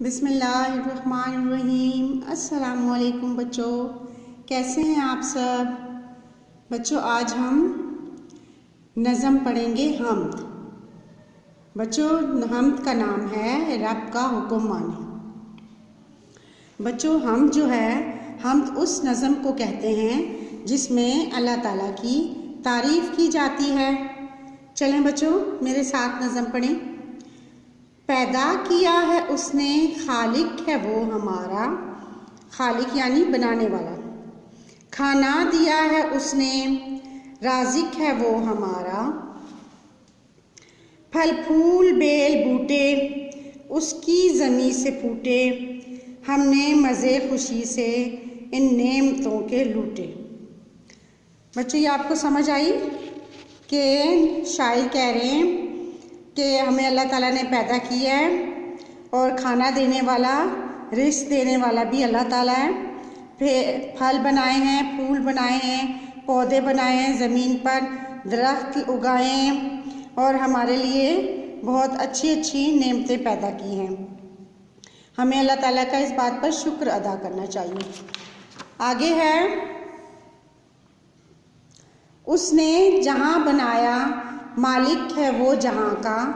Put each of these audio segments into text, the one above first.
بسم اللہ الرحمن الرحیم۔ السلام علیکم بچوں، کیسے ہیں آپ سب؟ بچوں آج ہم نظم پڑھیں گے حمد۔ بچوں حمد کا نام ہے رب کا حکم مانے۔ بچوں حمد جو ہے، حمد اس نظم کو کہتے ہیں جس میں اللہ تعالیٰ کی تعریف کی جاتی ہے۔ چلیں بچوں میرے ساتھ نظم پڑھیں۔ پیدا کیا ہے اس نے، خالق ہے وہ ہمارا، خالق یعنی بنانے والا۔ کھانا دیا ہے اس نے، رازق ہے وہ ہمارا۔ پھل پھول بیل بوٹے اس کی زمیں سے پھوٹے، ہم نے مزے خوشی سے ان نعمتوں کے لوٹے۔ بچوں یہ آپ کو سمجھ آئی کہ شاعر کہہ رہے ہیں کہ ہمیں اللہ تعالیٰ نے پیدا کیا ہے اور کھانا دینے والا، رزق دینے والا بھی اللہ تعالیٰ ہے۔ پھر پھل بنائے ہیں، پھول بنائے ہیں، پودے بنائے ہیں، زمین پر درخت اگائے ہیں اور ہمارے لیے بہت اچھی اچھی نعمتیں پیدا کی ہیں۔ ہمیں اللہ تعالیٰ کا اس بات پر شکر ادا کرنا چاہیے۔ آگے ہے، اس نے جہاں بنایا، مالک ہے وہ جہاں کا،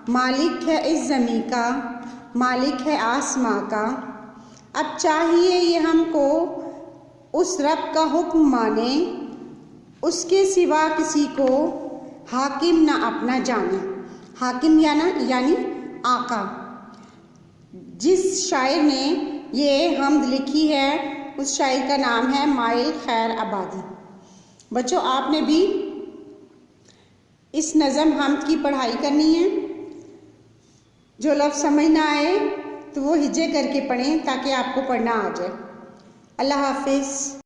مالک ہے اس زمیں کا، مالک ہے آسماں کا۔ اب چاہیے یہ ہم کو اس رب کا حکم مانے، اس کے سوا کسی کو حاکم نہ اپنا جانے۔ حاکم یعنی آقا۔ جس شاعر نے یہ حمد لکھی ہے اس شاعر کا نام ہے مائل خیر آبادی۔ بچوں آپ نے بھی اس نظم حمد کی پڑھائی کرنی ہے۔ جو لفظ سمجھ نہ آئے تو وہ ہجے کر کے پڑھیں تاکہ آپ کو پڑھنا آ جائے۔ اللہ حافظ۔